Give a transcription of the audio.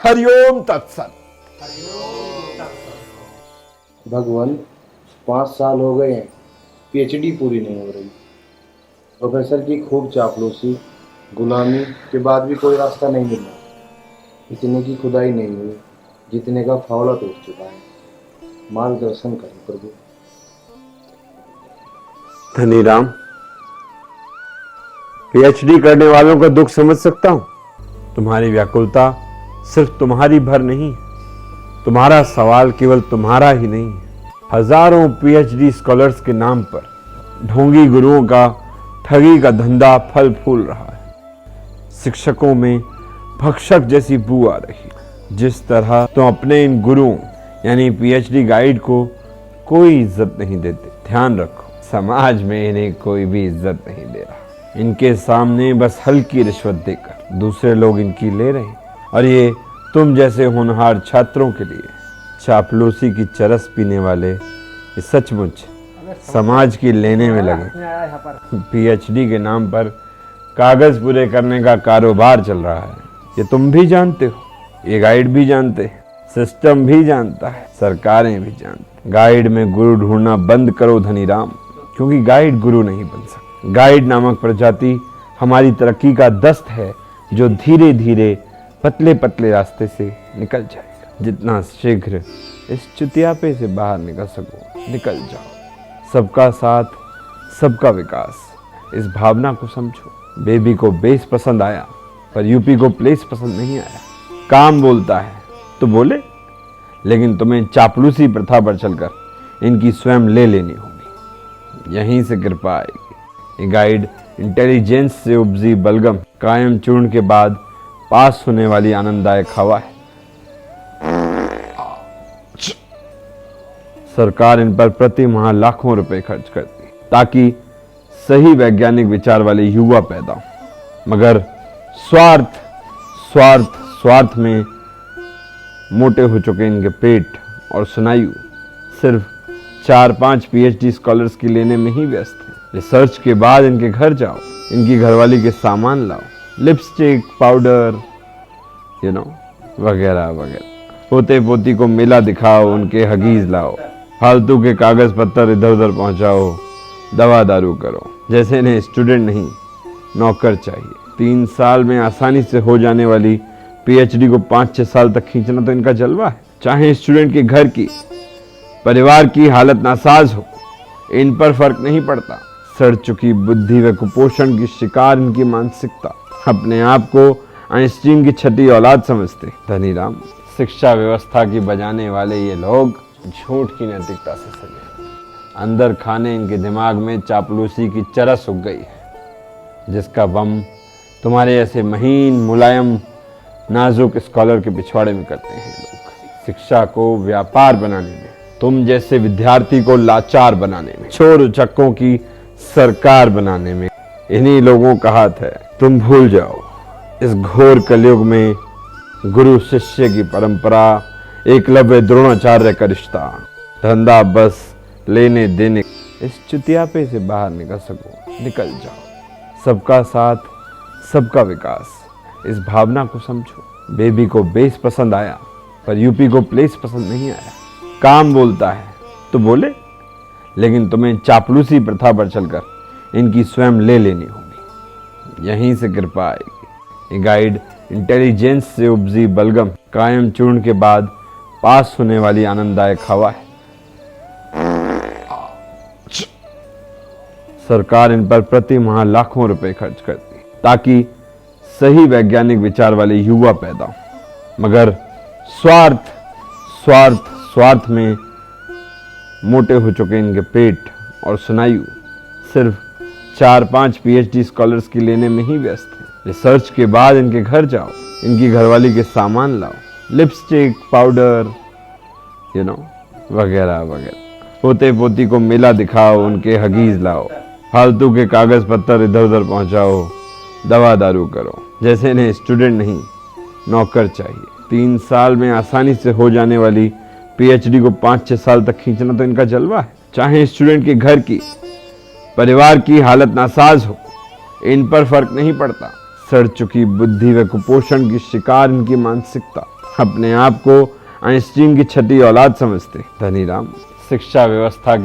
हरिओम तत्सत। भगवान 5 साल हो गए हैं, पीएचडी पूरी नहीं हो रही। प्रोफेसर की खूब चापलूसी, गुलामी के बाद भी कोई रास्ता नहीं मिला। इतने की खुदाई नहीं हुई जितने का फावड़ा टूट चुका है। मार्गदर्शन करें प्रभु। धनीराम, पीएचडी करने वालों का दुख समझ सकता हूं। तुम्हारी व्याकुलता सिर्फ तुम्हारी भर नहीं, तुम्हारा सवाल केवल तुम्हारा ही नहीं। हजारों पीएचडी स्कॉलर्स के नाम पर ढोंगी गुरुओं का ठगी का धंधा फल फूल रहा है। शिक्षकों में भक्षक जैसी बू आ रही। जिस तरह तुम अपने इन गुरुओं यानी पीएचडी गाइड को कोई इज्जत नहीं देते, ध्यान रखो समाज में इन्हें कोई भी इज्जत नहीं दे रहा। इनके सामने बस हल्की रिश्वत देकर दूसरे लोग इनकी ले रहे हैं, और ये तुम जैसे होनहार छात्रों के लिए चापलूसी की चरस पीने वाले ये सचमुच समाज की लेने में लगे। पीएचडी के नाम पर कागज पूरे करने का कारोबार चल रहा है, ये तुम भी जानते हो, ये गाइड भी जानते हैं, सिस्टम भी जानता है, सरकारें भी जानती। गाइड में गुरु ढूंढना बंद करो धनीराम, क्योंकि गाइड गुरु नहीं बन सकता। गाइड नामक प्रजाति हमारी तरक्की का दस्त है, जो धीरे धीरे पतले पतले रास्ते से निकल जाएगा। जितना शीघ्र इस चुतियापे से बाहर निकल सको निकल जाओ। सबका साथ, सबका विकास, इस भावना को समझो। बेबी को बेस पसंद आया, पर यूपी को प्लेस पसंद नहीं आया। काम बोलता है तो बोले, लेकिन तुम्हें चापलूसी प्रथा पर चलकर इनकी स्वयं ले लेनी होगी। यहीं से कृपा आएगी। ये गाइड इंटेलिजेंस से उपजी बलगम कायम चूर्ण के बाद पास होने वाली आनंददायक हवा है। सरकार इन पर प्रति माह लाखों रुपए खर्च करती है ताकि सही वैज्ञानिक विचार वाले युवा पैदा हो, मगर स्वार्थ स्वार्थ स्वार्थ में मोटे हो चुके इनके पेट और स्नायु सिर्फ 4-5 पीएचडी स्कॉलर्स की लेने में ही व्यस्त हैं। रिसर्च के बाद इनके घर जाओ, इनकी घरवाली के सामान लाओ, लिपस्टिक, पाउडर, वगैरह वगैरह। पोते पोती को मेला दिखाओ, उनके हगीज लाओ, फालतू के कागज पत्तर इधर उधर पहुंचाओ, दवा दारू करो। जैसे इन्हें स्टूडेंट नहीं नौकर चाहिए। 3 साल में आसानी से हो जाने वाली पीएचडी को 5-6 साल तक खींचना तो इनका जलवा है। चाहे स्टूडेंट के घर की, परिवार की हालत नासाज हो, इन पर फर्क नहीं पड़ता। सड़ चुकी बुद्धि व कुपोषण की शिकार इनकी मानसिकता। अपने आप को आइंस्टीन की छठी औलाद समझते। धनीराम, शिक्षा व्यवस्था की बजाने वाले ये लोग झूठ की नैतिकता से सजे। अंदर खाने इनके दिमाग में चापलूसी की चरस उग गई है, जिसका बम तुम्हारे ऐसे महीन मुलायम नाजुक स्कॉलर के पिछवाड़े में करते हैं लोग। शिक्षा को व्यापार बनाने में, तुम जैसे विद्यार्थी को लाचार बनाने में, चोर उचक्कों की सरकार बनाने में इन्हीं लोगों का हाथ है। तुम भूल जाओ, इस घोर कलयुग में गुरु शिष्य की परंपरा, एकलव्य द्रोणाचार्य का रिश्ता, धंधा बस लेने देने। इस चुतियापे से बाहर निकल सको निकल जाओ। सबका साथ, सबका विकास, इस भावना को समझो। बेबी को बेस पसंद आया, पर यूपी को प्लेस पसंद नहीं आया। काम बोलता है तो बोले, लेकिन तुम्हें चापलूसी प्रथा पर चलकर इनकी स्वयं ले लेनी होगी। यहीं से कृपा आएगी। ये गाइड इंटेलिजेंस से उपजी बलगम कायम चूर्ण के बाद पास होने वाली आनंददायक हवा है। सरकार इन पर प्रति माह लाखों रुपए खर्च करती है ताकि सही वैज्ञानिक विचार वाले युवा पैदा हो, मगर स्वार्थ स्वार्थ स्वार्थ में मोटे हो चुके इनके पेट और स्नायु सिर्फ 4-5 पीएचडी स्कॉलर्स की लेने में ही व्यस्त हैं। रिसर्च के बाद इनके घर जाओ, इनकी घरवाली के सामान लाओ, लिपस्टिक, पाउडर, वगैरह वगैरह। पोते पोती को मेला दिखाओ, उनके हगीज लाओ, फालतू के कागज पत्तर इधर उधर पहुंचाओ, दवा दारू करो। जैसे इन्हें स्टूडेंट नहीं नौकर चाहिए। 3 साल में आसानी से हो जाने वाली पीएचडी को 5-6 साल तक खींचना तो इनका जलवा है। चाहे स्टूडेंट के घर की, परिवार की हालत नासाज हो, इन पर फर्क नहीं पड़ता। सड़ चुकी बुद्धि व कुपोषण की शिकार इनकी मानसिकता। अपने आप को आइंस्टीन की छठी औलाद समझते। धनीराम शिक्षा व्यवस्था की